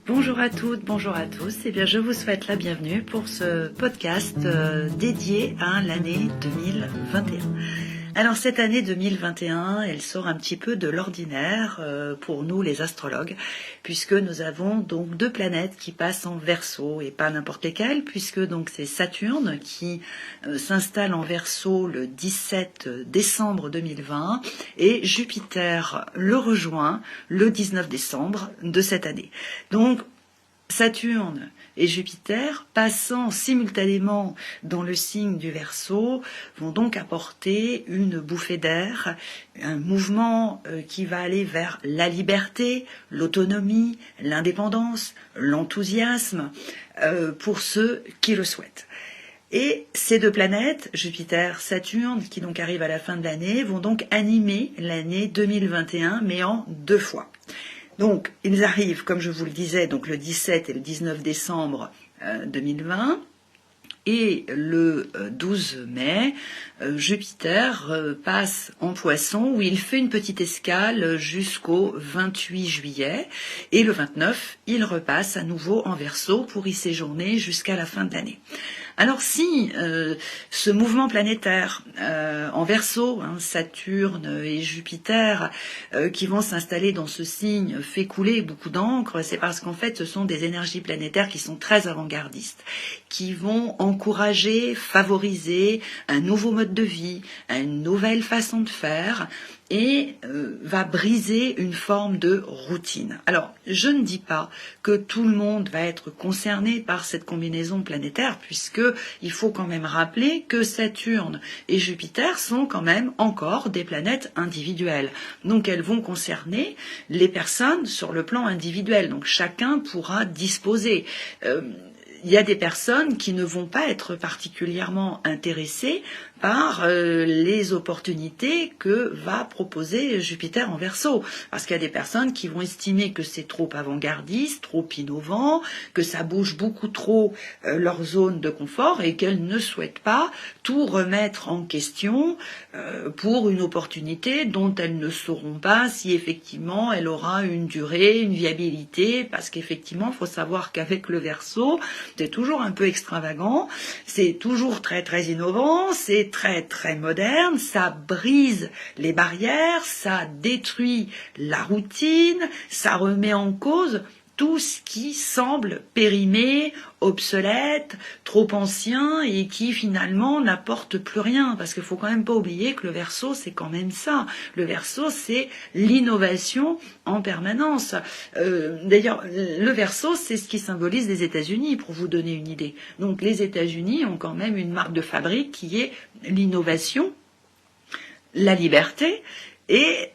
Bonjour à toutes, bonjour à tous. Eh bien, je vous souhaite la bienvenue pour ce podcast dédié à l'année 2021. Alors, cette année 2021, elle sort un petit peu de l'ordinaire pour nous, les astrologues, puisque nous avons donc deux planètes qui passent en Verseau, et pas n'importe lesquelles, puisque donc c'est Saturne qui s'installe en Verseau le 17 décembre 2020 et Jupiter le rejoint le 19 décembre de cette année. Donc, Saturne et Jupiter, passant simultanément dans le signe du Verseau, vont donc apporter une bouffée d'air, un mouvement qui va aller vers la liberté, l'autonomie, l'indépendance, l'enthousiasme, pour ceux qui le souhaitent. Et ces deux planètes, Jupiter, Saturne, qui donc arrivent à la fin de l'année, vont donc animer l'année 2021, mais en deux fois. Donc, ils arrivent, comme je vous le disais, donc le 17 et le 19 décembre 2020, et le 12 mai, Jupiter passe en Poisson, où il fait une petite escale jusqu'au 28 juillet, et le 29, il repasse à nouveau en Verseau pour y séjourner jusqu'à la fin de l'année. Alors si ce mouvement planétaire en Verseau, Saturne et Jupiter, qui vont s'installer dans ce signe, fait couler beaucoup d'encre, c'est parce qu'en fait ce sont des énergies planétaires qui sont très avant-gardistes, qui vont encourager, favoriser un nouveau mode de vie, une nouvelle façon de faire, et va briser une forme de routine. Alors, je ne dis pas que tout le monde va être concerné par cette combinaison planétaire, puisque il faut quand même rappeler que Saturne et Jupiter sont quand même encore des planètes individuelles. Donc, elles vont concerner les personnes sur le plan individuel. Donc, chacun pourra disposer. Il y a des personnes qui ne vont pas être particulièrement intéressées par les opportunités que va proposer Jupiter en Verseau. Parce qu'il y a des personnes qui vont estimer que c'est trop avant-gardiste, trop innovant, que ça bouge beaucoup trop leur zone de confort et qu'elles ne souhaitent pas tout remettre en question pour une opportunité dont elles ne sauront pas si effectivement elle aura une durée, une viabilité, parce qu'effectivement, il faut savoir qu'avec le Verseau, c'est toujours un peu extravagant, c'est toujours très très innovant, c'est très très moderne, ça brise les barrières, ça détruit la routine, ça remet en cause tout ce qui semble périmé, obsolète, trop ancien et qui finalement n'apporte plus rien. Parce qu'il faut quand même pas oublier que le Verseau, c'est quand même ça. Le Verseau, c'est l'innovation en permanence. D'ailleurs, le Verseau, c'est ce qui symbolise les États-Unis, pour vous donner une idée. Donc les États-Unis ont quand même une marque de fabrique qui est l'innovation, la liberté, et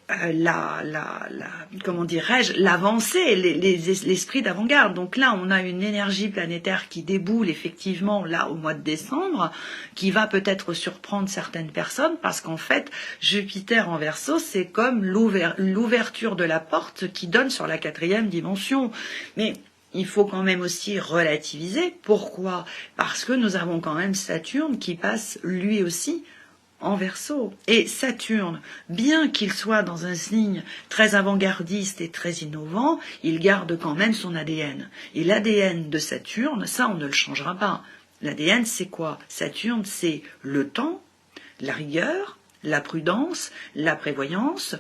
comment dirais-je, l'avancée, l'esprit d'avant-garde. Donc là, on a une énergie planétaire qui déboule effectivement là au mois de décembre, qui va peut-être surprendre certaines personnes, parce qu'en fait, Jupiter en Verseau, c'est comme l'ouverture de la porte qui donne sur la 4e dimension. Mais il faut quand même aussi relativiser. Pourquoi ? Parce que nous avons quand même Saturne qui passe lui aussi en Verseau. Et Saturne, bien qu'il soit dans un signe très avant-gardiste et très innovant, il garde quand même son ADN. Et l'ADN de Saturne, ça on ne le changera pas. L'ADN, c'est quoi ? Saturne, c'est le temps, la rigueur, la prudence, la prévoyance,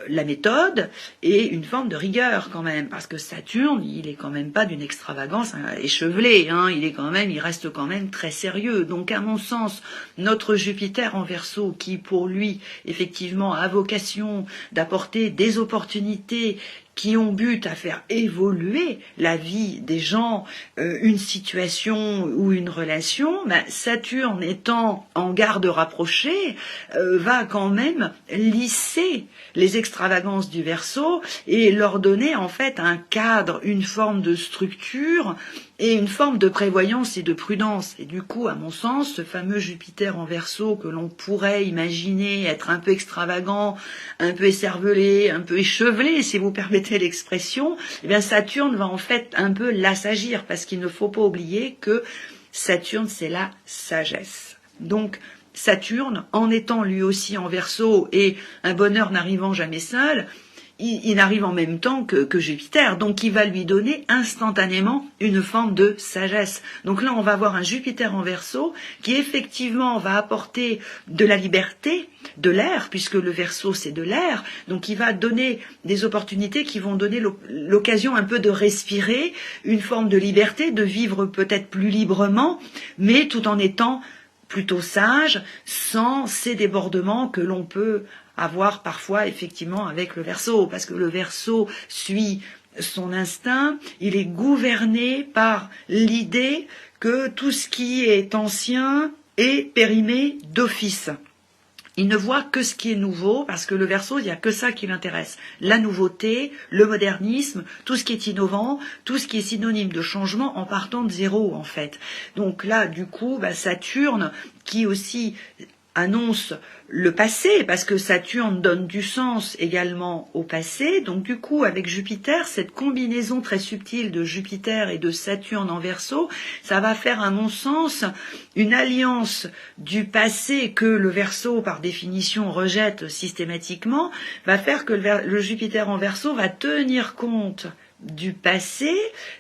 la méthode et une forme de rigueur quand même, parce que Saturne, il est quand même pas d'une extravagance échevelée, il reste quand même très sérieux. Donc à mon sens, notre Jupiter en Verseau, qui pour lui effectivement a vocation d'apporter des opportunités qui ont but à faire évoluer la vie des gens, une situation ou une relation, Saturne étant en garde rapprochée, va quand même lisser les extravagances du Verseau et leur donner en fait un cadre, une forme de structure et une forme de prévoyance et de prudence. Et du coup, à mon sens, ce fameux Jupiter en Verseau que l'on pourrait imaginer être un peu extravagant, un peu écervelé, un peu échevelé, si vous permettez l'expression, eh bien Saturne va en fait un peu l'assagir, parce qu'il ne faut pas oublier que Saturne, c'est la sagesse. Donc, Saturne, en étant lui aussi en Verseau et un bonheur n'arrivant jamais seul, il arrive en même temps que Jupiter, donc il va lui donner instantanément une forme de sagesse. Donc là, on va avoir un Jupiter en Verseau qui effectivement va apporter de la liberté, de l'air, puisque le Verseau c'est de l'air, donc il va donner des opportunités qui vont donner l'occasion un peu de respirer, une forme de liberté, de vivre peut-être plus librement, mais tout en étant plutôt sage, sans ces débordements que l'on peut avoir parfois effectivement avec le Verseau, parce que le Verseau suit son instinct, il est gouverné par l'idée que tout ce qui est ancien est périmé d'office. Il ne voit que ce qui est nouveau, parce que le Verseau, il n'y a que ça qui l'intéresse. La nouveauté, le modernisme, tout ce qui est innovant, tout ce qui est synonyme de changement en partant de zéro, en fait. Donc là, du coup, Saturne, qui aussi annonce le passé, parce que Saturne donne du sens également au passé. Donc du coup, avec Jupiter, cette combinaison très subtile de Jupiter et de Saturne en Verseau, ça va faire, à mon sens, une alliance du passé que le Verseau, par définition, rejette systématiquement, va faire que le Jupiter en Verseau va tenir compte du passé,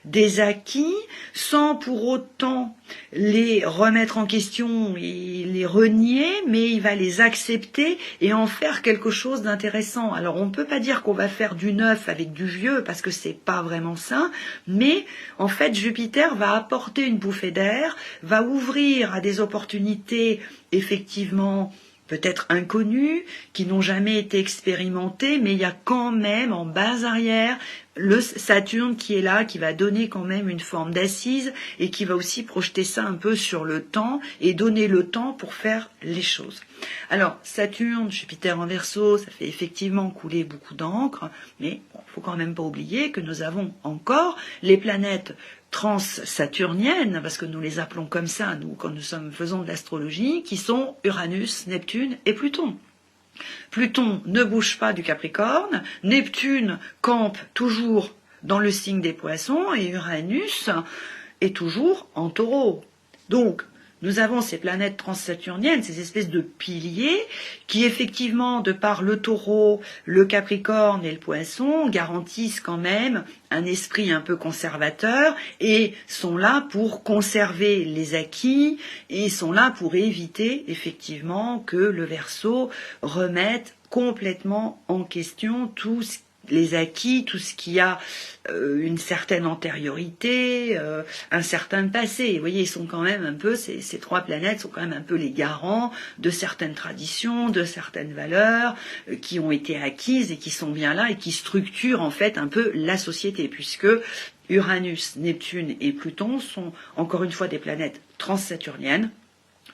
des acquis, sans pour autant les remettre en question et les renier, mais il va les accepter et en faire quelque chose d'intéressant. Alors on ne peut pas dire qu'on va faire du neuf avec du vieux, parce que c'est pas vraiment ça, mais en fait Jupiter va apporter une bouffée d'air, va ouvrir à des opportunités effectivement peut-être inconnues, qui n'ont jamais été expérimentées, mais il y a quand même en base arrière le Saturne qui est là, qui va donner quand même une forme d'assise et qui va aussi projeter ça un peu sur le temps et donner le temps pour faire les choses. Alors Saturne, Jupiter en Verseau, ça fait effectivement couler beaucoup d'encre, mais bon, faut quand même pas oublier que nous avons encore les planètes transsaturniennes, parce que nous les appelons comme ça, nous, quand nous faisons de l'astrologie, qui sont Uranus, Neptune et Pluton. Pluton ne bouge pas du Capricorne, Neptune campe toujours dans le signe des Poissons et Uranus est toujours en Taureau. Donc, nous avons ces planètes transsaturniennes, ces espèces de piliers qui effectivement, de par le Taureau, le Capricorne et le Poisson, garantissent quand même un esprit un peu conservateur et sont là pour conserver les acquis et sont là pour éviter effectivement que le Verseau remette complètement en question les acquis, tout ce qui a une certaine antériorité, un certain passé. Vous voyez, ils sont quand même un peu, ces trois planètes sont quand même un peu les garants de certaines traditions, de certaines valeurs qui ont été acquises et qui sont bien là et qui structurent en fait un peu la société, puisque Uranus, Neptune et Pluton sont encore une fois des planètes transsaturniennes.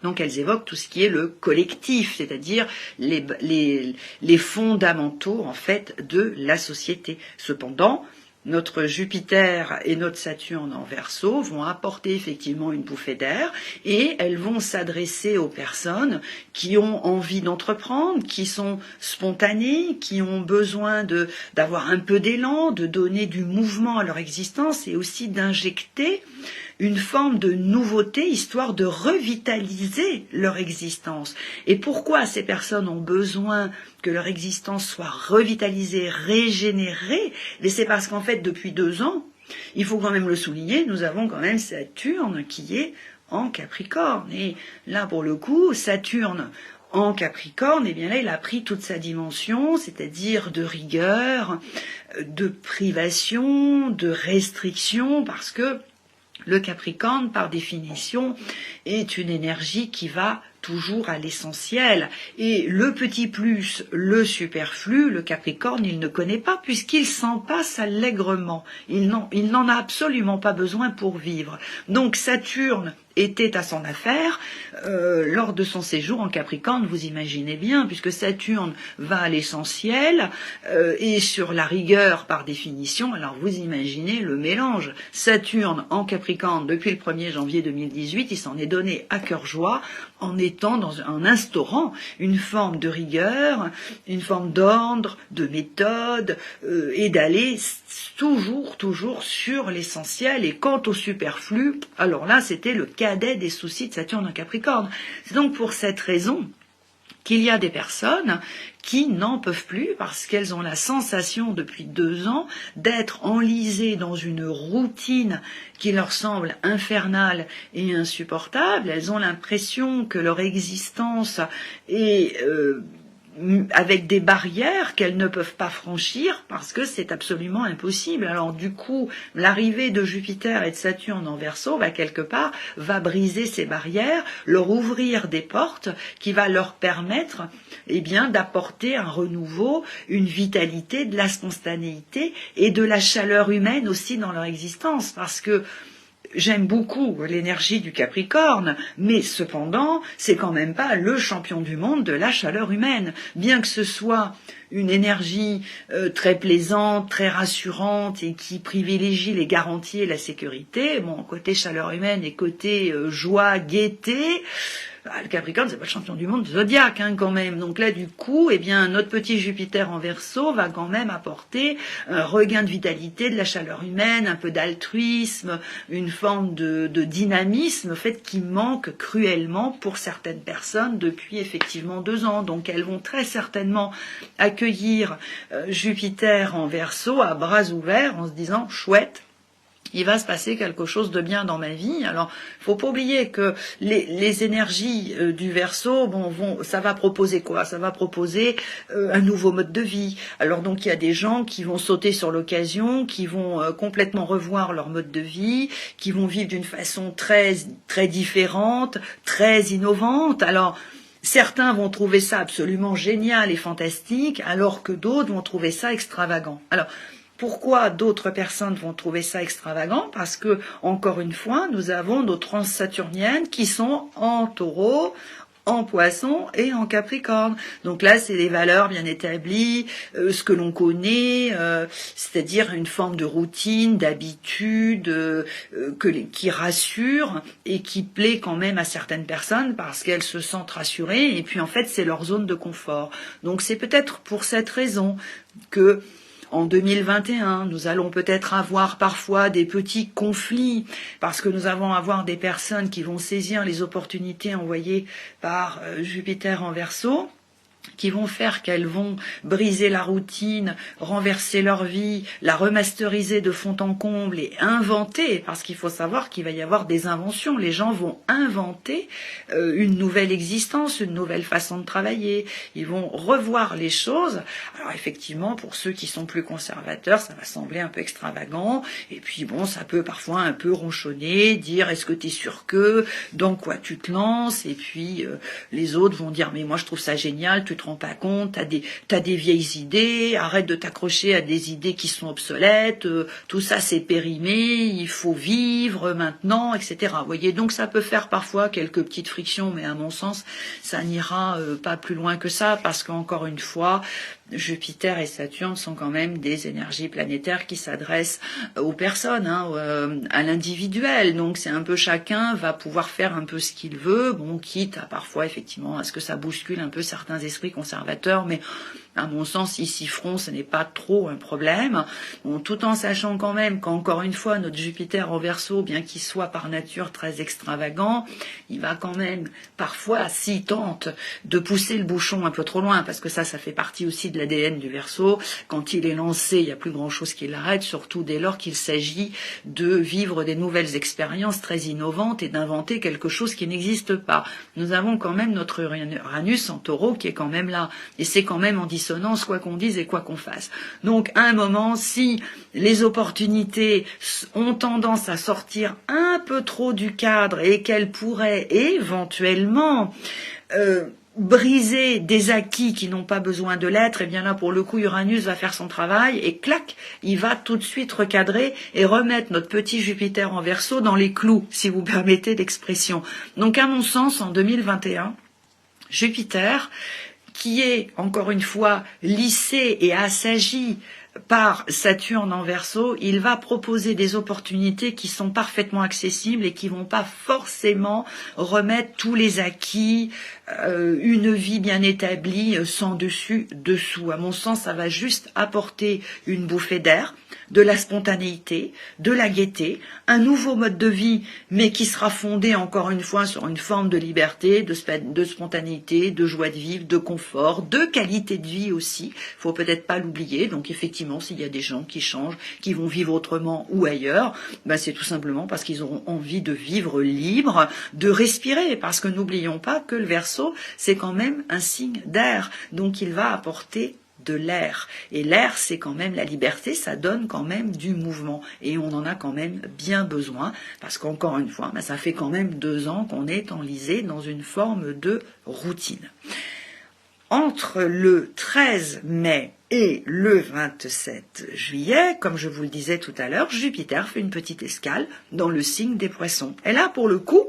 Donc elles évoquent tout ce qui est le collectif, c'est-à-dire les fondamentaux en fait de la société. Cependant, notre Jupiter et notre Saturne en Verseau vont apporter effectivement une bouffée d'air et elles vont s'adresser aux personnes qui ont envie d'entreprendre, qui sont spontanées, qui ont besoin d'avoir un peu d'élan, de donner du mouvement à leur existence et aussi d'injecter une forme de nouveauté, histoire de revitaliser leur existence. Et pourquoi ces personnes ont besoin que leur existence soit revitalisée, régénérée? Mais c'est parce qu'en fait, depuis 2 ans, il faut quand même le souligner, nous avons quand même Saturne qui est en Capricorne. Et là, pour le coup, Saturne en Capricorne, eh bien là, il a pris toute sa dimension, c'est-à-dire de rigueur, de privation, de restriction, parce que le Capricorne, par définition, est une énergie qui va toujours à l'essentiel. Et le petit plus, le superflu, le Capricorne, il ne connaît pas puisqu'il s'en passe allègrement. Il n'en a absolument pas besoin pour vivre. Donc Saturne était à son affaire lors de son séjour en Capricorne, vous imaginez bien, puisque Saturne va à l'essentiel et sur la rigueur par définition. Alors vous imaginez le mélange. Saturne en Capricorne depuis le 1er janvier 2018, il s'en est donné à cœur joie en instaurant une forme de rigueur, une forme d'ordre, de méthode, et d'aller toujours sur l'essentiel. Et quant au superflu, alors là, c'était le cadet des soucis de Saturne en Capricorne. C'est donc pour cette raison qu'il y a des personnes qui n'en peuvent plus parce qu'elles ont la sensation depuis 2 ans d'être enlisées dans une routine qui leur semble infernale et insupportable. Elles ont l'impression que leur existence est avec des barrières qu'elles ne peuvent pas franchir parce que c'est absolument impossible. Alors du coup, l'arrivée de Jupiter et de Saturne en Verseau, quelque part, va briser ces barrières, leur ouvrir des portes qui va leur permettre d'apporter un renouveau, une vitalité, de la spontanéité et de la chaleur humaine aussi dans leur existence. Parce que j'aime beaucoup l'énergie du Capricorne, mais cependant, c'est quand même pas le champion du monde de la chaleur humaine. Bien que ce soit une énergie très plaisante, très rassurante et qui privilégie les garanties et la sécurité, côté chaleur humaine et côté joie, gaieté, le Capricorne, c'est pas le champion du monde du zodiaque, quand même. Donc là, du coup, notre petit Jupiter en Verseau va quand même apporter un regain de vitalité, de la chaleur humaine, un peu d'altruisme, une forme de dynamisme, qui manque cruellement pour certaines personnes depuis effectivement 2 ans. Donc elles vont très certainement accueillir Jupiter en Verseau à bras ouverts en se disant « chouette ». Il va se passer quelque chose de bien dans ma vie. Alors, faut pas oublier que les énergies du Verseau, ça va proposer quoi? Ça va proposer un nouveau mode de vie. Alors donc, il y a des gens qui vont sauter sur l'occasion, qui vont complètement revoir leur mode de vie, qui vont vivre d'une façon très très différente, très innovante. Alors, certains vont trouver ça absolument génial et fantastique, alors que d'autres vont trouver ça extravagant. Alors, pourquoi d'autres personnes vont trouver ça extravagant? Parce que, encore une fois, nous avons nos transsaturniennes qui sont en Taureau, en Poisson et en Capricorne. Donc là, c'est des valeurs bien établies, ce que l'on connaît, c'est-à-dire une forme de routine, d'habitude, qui rassure et qui plaît quand même à certaines personnes parce qu'elles se sentent rassurées et puis en fait, c'est leur zone de confort. Donc c'est peut-être pour cette raison que en 2021, nous allons peut-être avoir parfois des petits conflits parce que nous allons avoir des personnes qui vont saisir les opportunités envoyées par Jupiter en Verseau, qui vont faire qu'elles vont briser la routine, renverser leur vie, la remasteriser de fond en comble et inventer, parce qu'il faut savoir qu'il va y avoir des inventions. Les gens vont inventer une nouvelle existence, une nouvelle façon de travailler. Ils vont revoir les choses. Alors effectivement, pour ceux qui sont plus conservateurs, ça va sembler un peu extravagant. Et puis ça peut parfois un peu ronchonner, dire est-ce que tu es sûr que, dans quoi tu te lances? Et puis les autres vont dire mais moi je trouve ça génial, tu te rends pas compte, t'as des vieilles idées, arrête de t'accrocher à des idées qui sont obsolètes, tout ça c'est périmé, il faut vivre maintenant, etc. Vous voyez, donc ça peut faire parfois quelques petites frictions, mais à mon sens, ça n'ira pas plus loin que ça, parce qu'encore une fois, Jupiter et Saturne sont quand même des énergies planétaires qui s'adressent aux personnes, à l'individuel. Donc c'est un peu chacun va pouvoir faire un peu ce qu'il veut, quitte à parfois effectivement à ce que ça bouscule un peu certains esprits conservateurs, mais à mon sens, ici front, ce n'est pas trop un problème. Tout en sachant quand même qu'encore une fois, notre Jupiter en Verseau, bien qu'il soit par nature très extravagant, il va quand même parfois, s'il tente, de pousser le bouchon un peu trop loin, parce que ça fait partie aussi de l'ADN du Verseau. Quand il est lancé, il n'y a plus grand-chose qui l'arrête, surtout dès lors qu'il s'agit de vivre des nouvelles expériences très innovantes et d'inventer quelque chose qui n'existe pas. Nous avons quand même notre Uranus en Taureau qui est quand même là, et c'est quand même en dissonance quoi qu'on dise et quoi qu'on fasse. Donc à un moment, si les opportunités ont tendance à sortir un peu trop du cadre et qu'elles pourraient éventuellement briser des acquis qui n'ont pas besoin de l'être, et bien là pour le coup Uranus va faire son travail et clac, il va tout de suite recadrer et remettre notre petit Jupiter en Verseau dans les clous, si vous permettez l'expression. Donc à mon sens, en 2021, Jupiter, qui est encore une fois lissé et assagi par Saturne en Verseau, il va proposer des opportunités qui sont parfaitement accessibles et qui vont pas forcément remettre tous les acquis, une vie bien établie sans dessus dessous. À mon sens, ça va juste apporter une bouffée d'air, de la spontanéité, de la gaieté, un nouveau mode de vie, mais qui sera fondé encore une fois sur une forme de liberté, de spontanéité, de joie de vivre, de confort, de qualité de vie aussi. Faut peut-être pas l'oublier. Donc effectivement, s'il y a des gens qui changent, qui vont vivre autrement ou ailleurs, ben c'est tout simplement parce qu'ils auront envie de vivre libre, de respirer. Parce que n'oublions pas que le Verseau, c'est quand même un signe d'air. Donc il va apporter de l'air. Et l'air, c'est quand même la liberté, ça donne quand même du mouvement. Et on en a quand même bien besoin, parce qu'encore une fois, ça fait quand même 2 ans qu'on est enlisé dans une forme de routine. Entre le 13 mai et le 27 juillet, comme je vous le disais tout à l'heure, Jupiter fait une petite escale dans le signe des Poissons. Et là, pour le coup,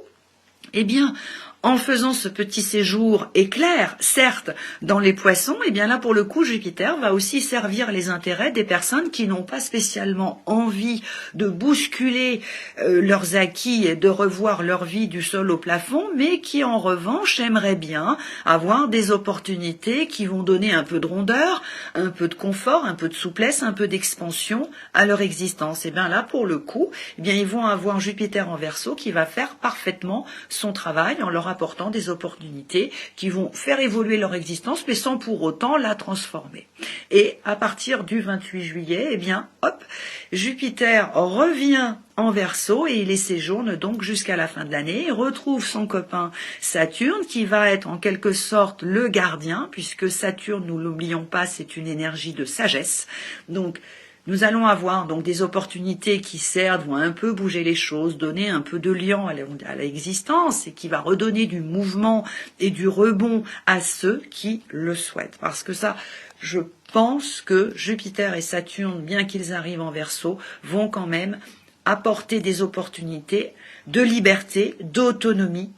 eh bien, en faisant ce petit séjour éclair, certes, dans les Poissons, eh bien là, pour le coup, Jupiter va aussi servir les intérêts des personnes qui n'ont pas spécialement envie de bousculer leurs acquis et de revoir leur vie du sol au plafond, mais qui, en revanche, aimeraient bien avoir des opportunités qui vont donner un peu de rondeur, un peu de confort, un peu de souplesse, un peu d'expansion à leur existence. Et bien là, pour le coup, eh bien, ils vont avoir Jupiter en Verseau qui va faire parfaitement son travail en leur apportant des opportunités qui vont faire évoluer leur existence, mais sans pour autant la transformer. Et à partir du 28 juillet, eh bien, hop, Jupiter revient en Verseau et il y séjourne donc jusqu'à la fin de l'année. Il retrouve son copain Saturne qui va être en quelque sorte le gardien, puisque Saturne, nous l'oublions pas, c'est une énergie de sagesse. Donc, nous allons avoir donc des opportunités qui certes vont un peu bouger les choses, donner un peu de liant à l'existence et qui va redonner du mouvement et du rebond à ceux qui le souhaitent. Parce que ça, je pense que Jupiter et Saturne, bien qu'ils arrivent en Verseau, vont quand même apporter des opportunités de liberté, d'autonomie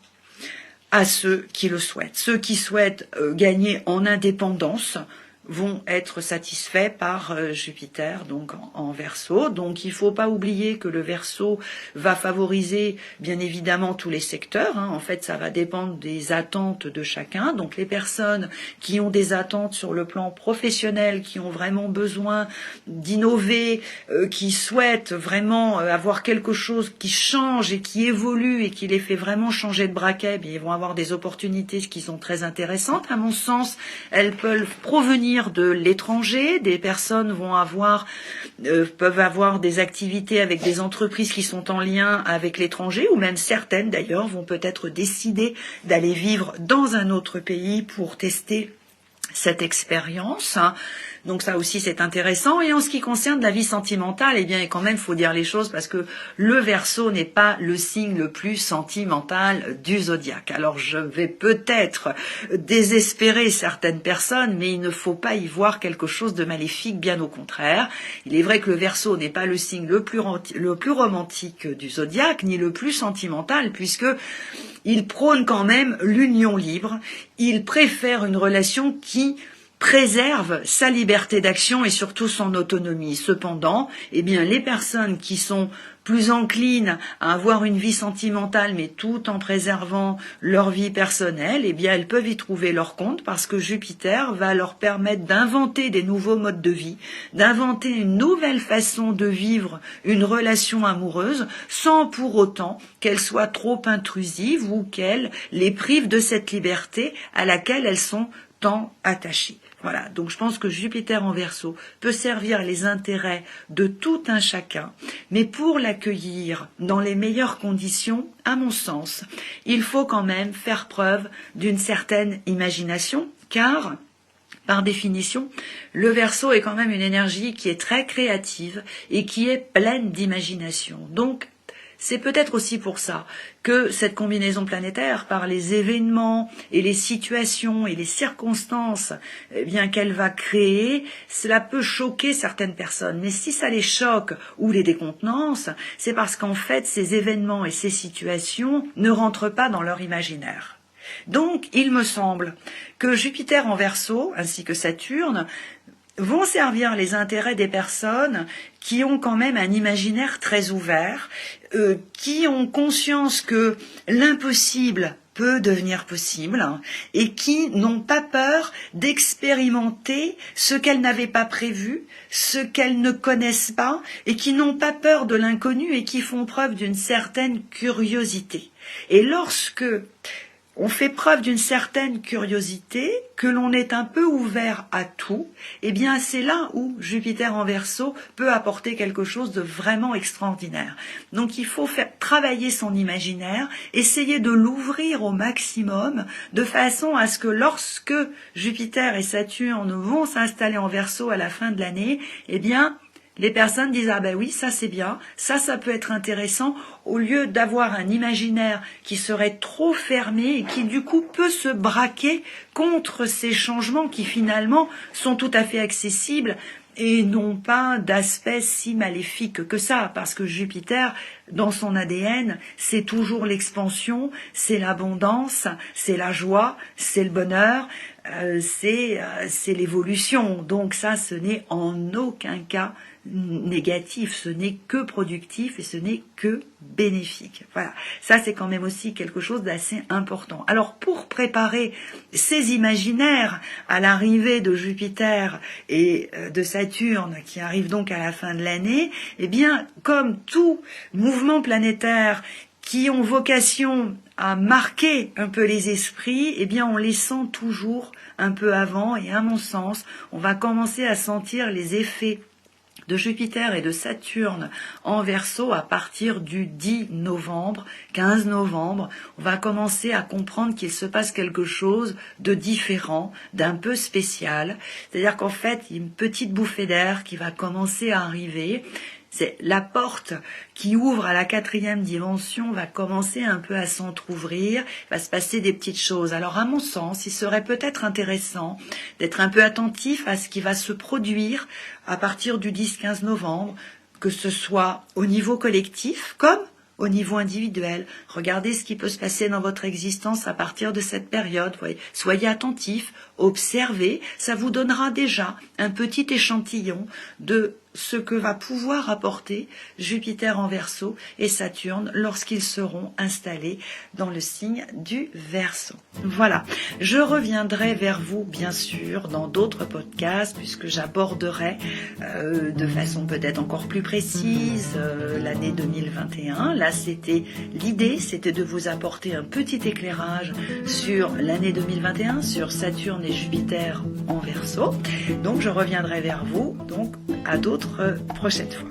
à ceux qui le souhaitent. Ceux qui souhaitent gagner en indépendance vont être satisfaits par Jupiter donc en Verseau. Donc il ne faut pas oublier que le Verseau va favoriser bien évidemment tous les secteurs. En fait, ça va dépendre des attentes de chacun. Donc les personnes qui ont des attentes sur le plan professionnel, qui ont vraiment besoin d'innover, qui souhaitent vraiment avoir quelque chose qui change et qui évolue et qui les fait vraiment changer de braquet, bien, ils vont avoir des opportunités qui sont très intéressantes. À mon sens, elles peuvent provenir de l'étranger, des personnes peuvent avoir des activités avec des entreprises qui sont en lien avec l'étranger, ou même certaines d'ailleurs vont peut-être décider d'aller vivre dans un autre pays pour tester cette expérience. Donc ça aussi c'est intéressant. Et en ce qui concerne la vie sentimentale, eh bien quand même il faut dire les choses parce que le Verseau n'est pas le signe le plus sentimental du zodiaque. Alors je vais peut-être désespérer certaines personnes, mais il ne faut pas y voir quelque chose de maléfique, bien au contraire. Il est vrai que le Verseau n'est pas le signe le plus romantique du zodiaque, ni le plus sentimental, puisque il prône quand même l'union libre. Il préfère une relation qui préserve sa liberté d'action et surtout son autonomie. Cependant, eh bien, les personnes qui sont plus enclines à avoir une vie sentimentale, mais tout en préservant leur vie personnelle, eh bien, elles peuvent y trouver leur compte parce que Jupiter va leur permettre d'inventer des nouveaux modes de vie, d'inventer une nouvelle façon de vivre une relation amoureuse sans pour autant qu'elle soit trop intrusive ou qu'elle les prive de cette liberté à laquelle elles sont tant attachées. Voilà, donc je pense que Jupiter en Verseau peut servir les intérêts de tout un chacun, mais pour l'accueillir dans les meilleures conditions, à mon sens, il faut quand même faire preuve d'une certaine imagination, car par définition, le Verseau est quand même une énergie qui est très créative et qui est pleine d'imagination. Donc, c'est peut-être aussi pour ça que cette combinaison planétaire, par les événements et les situations et les circonstances eh bien qu'elle va créer, cela peut choquer certaines personnes. Mais si ça les choque ou les décontenance, c'est parce qu'en fait, ces événements et ces situations ne rentrent pas dans leur imaginaire. Donc, il me semble que Jupiter en Verseau, ainsi que Saturne, vont servir les intérêts des personnes qui ont quand même un imaginaire très ouvert, qui ont conscience que l'impossible peut devenir possible et qui n'ont pas peur d'expérimenter ce qu'elles n'avaient pas prévu, ce qu'elles ne connaissent pas et qui n'ont pas peur de l'inconnu et qui font preuve d'une certaine curiosité. Et lorsque on fait preuve d'une certaine curiosité, que l'on est un peu ouvert à tout, eh bien c'est là où Jupiter en Verseau peut apporter quelque chose de vraiment extraordinaire. Donc il faut faire travailler son imaginaire, essayer de l'ouvrir au maximum, de façon à ce que lorsque Jupiter et Saturne vont s'installer en Verseau à la fin de l'année, eh bien les personnes disent « Ah ben oui, ça c'est bien, ça peut être intéressant », au lieu d'avoir un imaginaire qui serait trop fermé et qui du coup peut se braquer contre ces changements qui finalement sont tout à fait accessibles et n'ont pas d'aspect si maléfique que ça, parce que Jupiter, dans son ADN, c'est toujours l'expansion, c'est l'abondance, c'est la joie, c'est le bonheur, c'est l'évolution. Donc ça, ce n'est en aucun cas négatif, ce n'est que productif et ce n'est que bénéfique. Voilà, ça c'est quand même aussi quelque chose d'assez important. Alors pour préparer ces imaginaires à l'arrivée de Jupiter et de Saturne qui arrivent donc à la fin de l'année, eh bien comme tout mouvement planétaire qui ont vocation à marquer un peu les esprits, eh bien on les sent toujours un peu avant et à mon sens, on va commencer à sentir les effets de Jupiter et de Saturne en Verseau à partir du 10 novembre, 15 novembre, on va commencer à comprendre qu'il se passe quelque chose de différent, d'un peu spécial. C'est-à-dire qu'en fait, il y a une petite bouffée d'air qui va commencer à arriver. C'est la porte qui ouvre à la 4e dimension va commencer un peu à s'entrouvrir, va se passer des petites choses. Alors à mon sens, il serait peut-être intéressant d'être un peu attentif à ce qui va se produire à partir du 10-15 novembre, que ce soit au niveau collectif comme au niveau individuel. Regardez ce qui peut se passer dans votre existence à partir de cette période. Soyez attentifs, observez, ça vous donnera déjà un petit échantillon de ce que va pouvoir apporter Jupiter en Verseau et Saturne lorsqu'ils seront installés dans le signe du Verseau. Voilà, je reviendrai vers vous bien sûr dans d'autres podcasts puisque j'aborderai de façon peut-être encore plus précise l'année 2021. Là, l'idée, c'était de vous apporter un petit éclairage sur l'année 2021, sur Saturne et Jupiter en Verseau. Donc, je reviendrai vers vous donc à d'autres prochaines fois.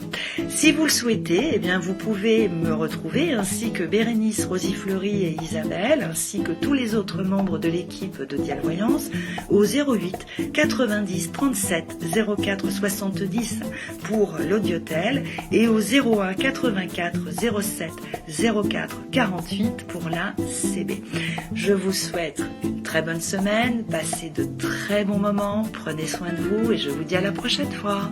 Si vous le souhaitez, eh bien, vous pouvez me retrouver ainsi que Bérénice, Rosy Fleury et Isabelle, ainsi que tous les autres membres de l'équipe de Dialvoyance au 08 90 37 04 70 pour l'audiotel et au 01 84 07 04 48 pour la CB. Je vous souhaite une très bonne semaine, passez de très bons moments, prenez soin de vous et je vous dis à la prochaine fois.